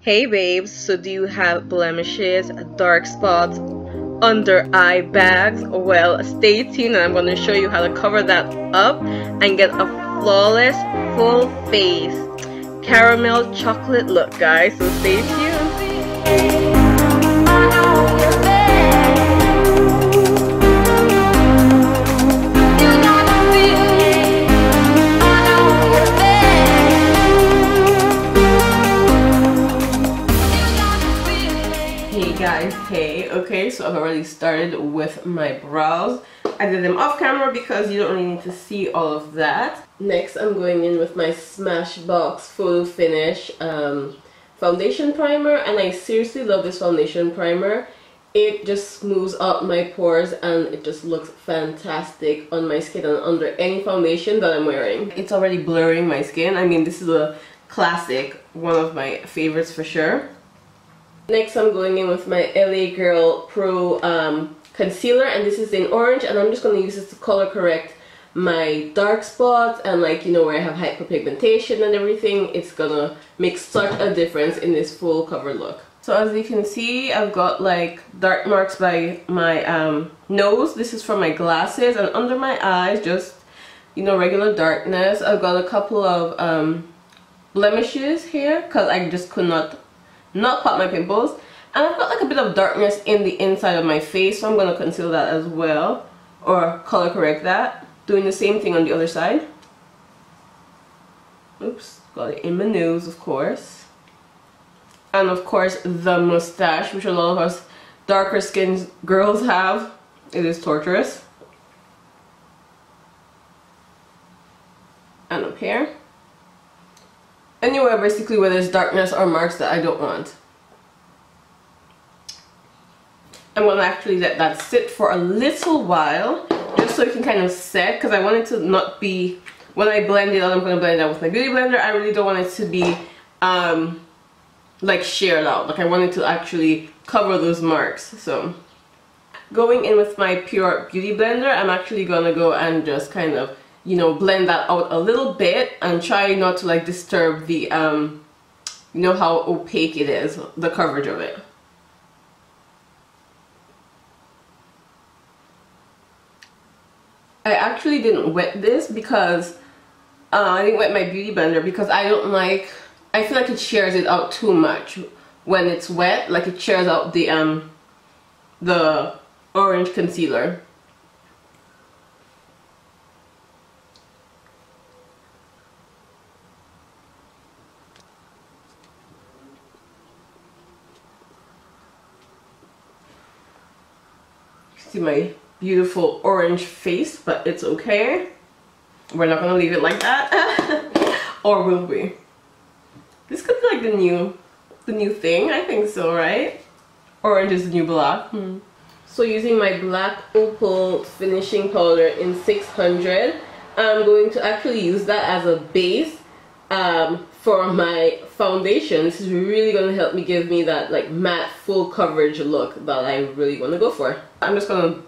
Hey babes, so do you have blemishes, dark spots, under eye bags? Well, stay tuned and I'm going to show you how to cover that up and get a flawless full face caramel chocolate look, guys. So stay tuned. Hey, okay, so I've already started with my brows. I did them off camera because you don't really need to see all of that. Next, I'm going in with my Smashbox Full Finish foundation primer, and I seriously love this foundation primer. It just smooths out my pores and it just looks fantastic on my skin and under any foundation that I'm wearing. It's already blurring my skin. I mean, this is a classic, one of my favorites for sure. Next, I'm going in with my LA Girl Pro concealer, and this is in orange, and I'm just going to use this to color correct my dark spots and, like, you know, where I have hyperpigmentation and everything. It's gonna make such a difference in this full cover look. So as you can see, I've got like dark marks by my nose. This is from my glasses, and under my eyes, just, you know, regular darkness. I've got a couple of blemishes here because I just could not pop my pimples, and I've got like a bit of darkness in the inside of my face, so I'm going to conceal that as well, or color correct that, doing the same thing on the other side. Oops, got it in my nose, of course. And of course the mustache, which a lot of us darker skinned girls have. It is torturous. And up here. Anywhere basically where there's darkness or marks that I don't want. I'm going to actually let that sit for a little while, just so it can kind of set, because I want it to not be, when I blend it out, I'm going to blend it out with my beauty blender. I really don't want it to be like shared out. Like, I want it to actually cover those marks. So going in with my pure beauty blender, I'm actually going to go and just kind of, you know, blend that out a little bit and try not to like disturb the you know how opaque it is, the coverage of it. I actually didn't wet this because I didn't wet my beauty blender because I don't like, I feel like it shears it out too much when it's wet. Like, it shears out the orange concealer. See my beautiful orange face, but it's okay. We're not gonna leave it like that. Or will we? This could be like the new thing. I think so, right? Orange is the new black. So using my black opal finishing powder in 600, I'm going to actually use that as a base for my foundation. This is really going to help me give me that like matte full coverage look that I really want to go for. I'm just going to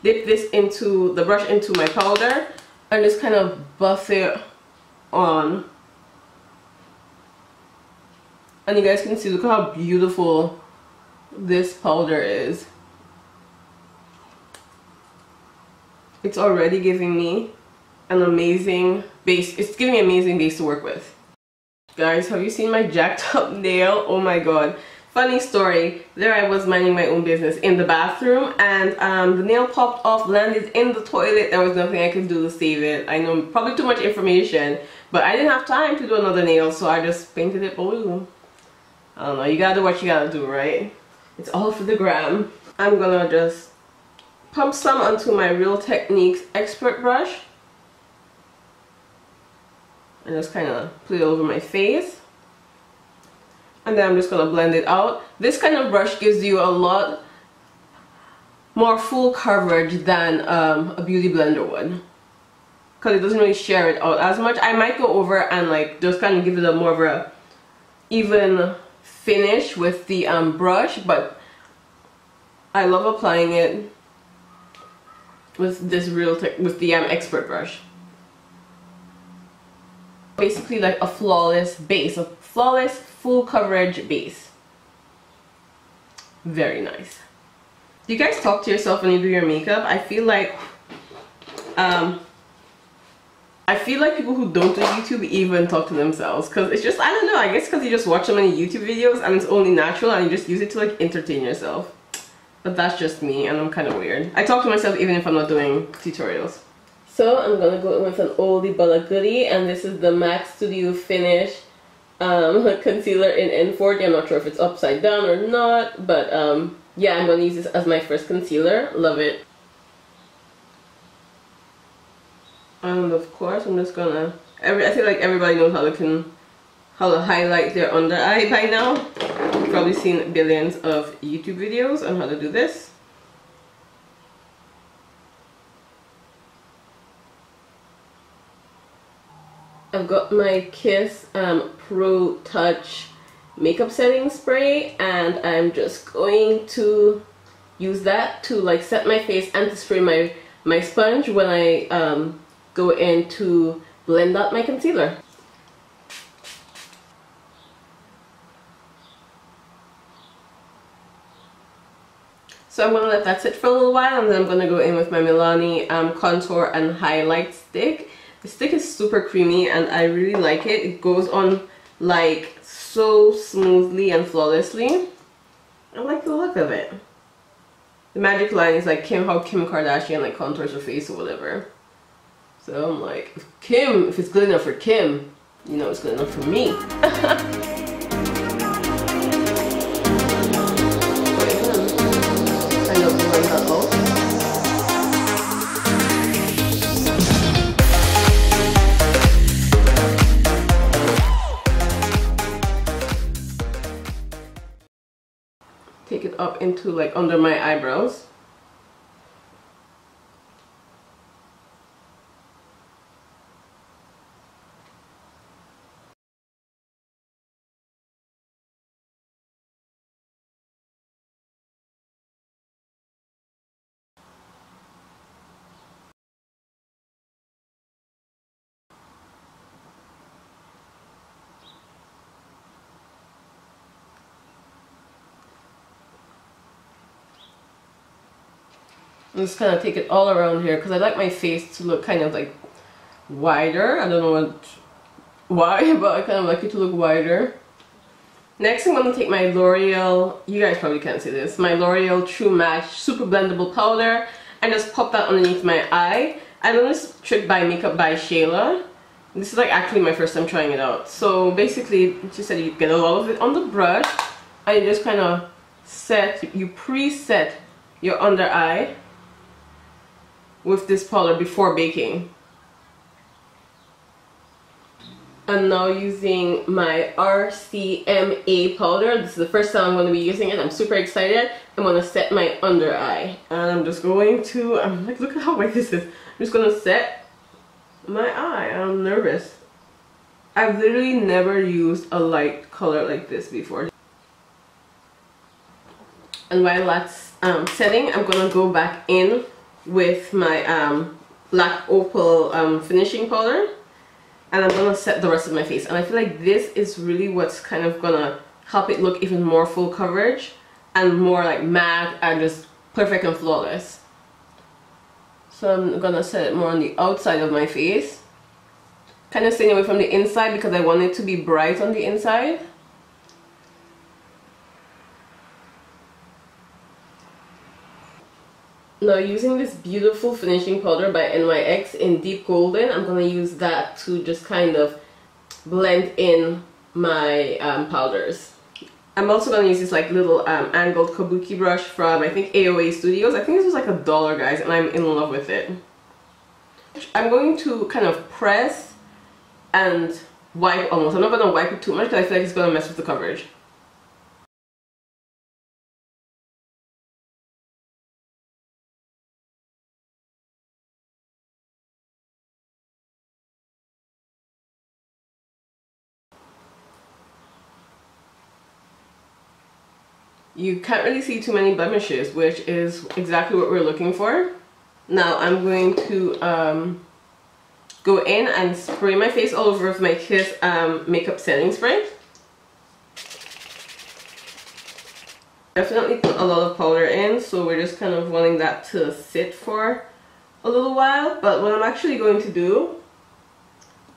dip this into the brush into my powder and just kind of buff it on. And you guys can see, look how beautiful this powder is. It's already giving me an amazing base. It's giving me an amazing base to work with. Guys, have you seen my jacked up nail? Oh my god. Funny story, there I was minding my own business in the bathroom, and the nail popped off, landed in the toilet. There was nothing I could do to save it. I know, probably too much information, but I didn't have time to do another nail, so I just painted it blue. I don't know, you gotta do what you gotta do, right? It's all for the gram. I'm gonna just pump some onto my Real Techniques expert brush and just kind of put it over my face. And then I'm just going to blend it out. This kind of brush gives you a lot more full coverage than a beauty blender would, because it doesn't really share it out as much. I might go over and like just kind of give it a more of a even finish with the brush, but I love applying it with this with the expert brush. Basically like a flawless base, a flawless full coverage base. Very nice. Do you guys talk to yourself when you do your makeup? I feel like people who don't do YouTube even talk to themselves, because it's just, I don't know, I guess because you just watch so many YouTube videos and it's only natural and you just use it to like entertain yourself. But that's just me and I'm kind of weird. I talk to myself even if I'm not doing tutorials. So I'm gonna go in with an oldie but a goodie, and this is the MAC Studio Finish concealer in N40. I'm not sure if it's upside down or not, but yeah, I'm gonna use this as my first concealer. Love it. And of course I'm just gonna, I feel like everybody knows how to highlight their under eye by now. You've probably seen billions of YouTube videos on how to do this. I've got my Kiss Pro Touch makeup setting spray, and I'm just going to use that to like set my face and to spray my sponge when I go in to blend out my concealer. So I'm going to let that sit for a little while, and then I'm going to go in with my Milani contour and highlight stick. The stick is super creamy and I really like it. It goes on like so smoothly and flawlessly. I like the look of it. The magic line is like how Kim Kardashian like contours her face or whatever. So I'm like, if it's good enough for Kim, you know it's good enough for me. Take it up into like under my eyebrows. I'm just gonna take it all around here because I like my face to look kind of like wider. I don't know why, but I kind of like it to look wider. Next I'm gonna take my L'Oreal, you guys probably can't see this, my L'Oreal True Match Super Blendable Powder, and just pop that underneath my eye. I learned this trick by Makeup by Shayla. This is like actually my first time trying it out. So basically, she said you get a lot of it on the brush, and you just kind of preset your under eye with this powder before baking. I'm now using my RCMA powder. This is the first time I'm going to be using it. I'm super excited. I'm going to set my under eye. And I'm just going to, I'm like, look at how white this is. I'm just going to set my eye. I'm nervous. I've literally never used a light color like this before. And while that's setting, I'm going to go back in with my black opal finishing powder, and I'm gonna set the rest of my face. And I feel like this is really what's kind of gonna help it look even more full coverage and more like matte and just perfect and flawless. So I'm gonna set it more on the outside of my face, kind of staying away from the inside because I want it to be bright on the inside. Now, using this beautiful finishing powder by NYX in Deep Golden, I'm going to use that to just kind of blend in my powders. I'm also going to use this like little angled kabuki brush from I think AOA Studios. I think this was like $1, guys, and I'm in love with it. I'm going to kind of press and wipe almost. I'm not going to wipe it too much because I feel like it's going to mess with the coverage. You can't really see too many blemishes, which is exactly what we're looking for. Now I'm going to go in and spray my face all over with my Kiss makeup setting spray. Definitely put a lot of powder in, so we're just kind of wanting that to sit for a little while. But what I'm actually going to do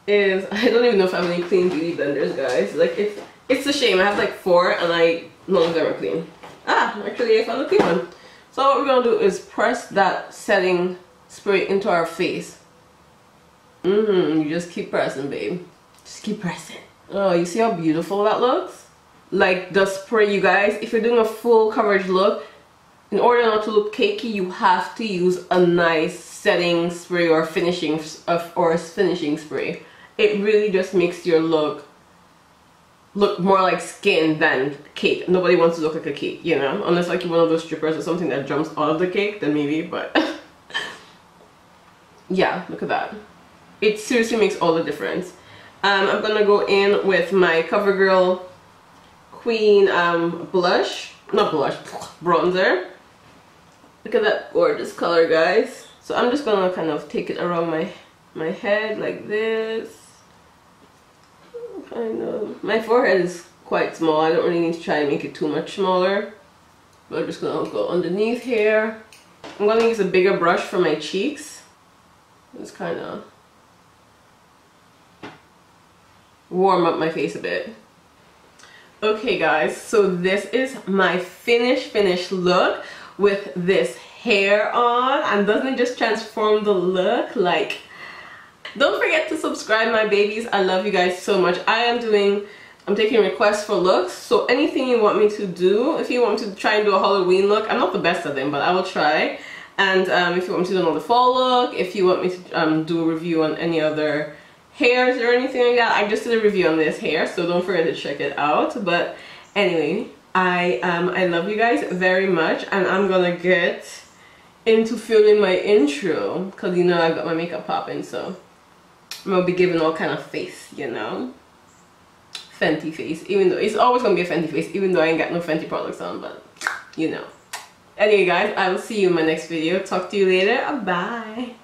is, I don't even know if I have any clean beauty blenders, guys. Like, it's a shame. I have like 4 and none of them are clean. Ah, actually I found a clean one. So what we're gonna do is press that setting spray into our face. You just keep pressing, babe. Just keep pressing. Oh, you see how beautiful that looks? Like the spray, you guys, if you're doing a full coverage look, in order not to look cakey, you have to use a nice setting spray or finishing spray. It really just makes your look more like skin than cake. Nobody wants to look like a cake, you know, unless like you're one of those strippers or something that jumps out of the cake, then maybe, but yeah, look at that. It seriously makes all the difference. I'm gonna go in with my CoverGirl Queen bronzer. Look at that gorgeous color, guys. So I'm just gonna kind of take it around my head like this. Kind of. My forehead is quite small. I don't really need to try and make it too much smaller. But I'm just gonna go underneath here. I'm gonna use a bigger brush for my cheeks. Just kind of warm up my face a bit. Okay guys, so this is my finished look with this hair on, and doesn't it just transform the look? Like, don't forget to subscribe, my babies. I love you guys so much. I'm taking requests for looks, so anything you want me to do, if you want me to try and do a Halloween look, I'm not the best at them, but I will try. And if you want me to do another fall look, if you want me to do a review on any other hairs or anything like that, I just did a review on this hair, so don't forget to check it out. But anyway, I love you guys very much, and I'm gonna get into filming my intro because, you know, I got my makeup popping, so I'm gonna be giving all kind of face, you know, Fenty face, even though it's always gonna be a Fenty face, even though I ain't got no Fenty products on, but you know. Anyway guys, I will see you in my next video. Talk to you later. Bye.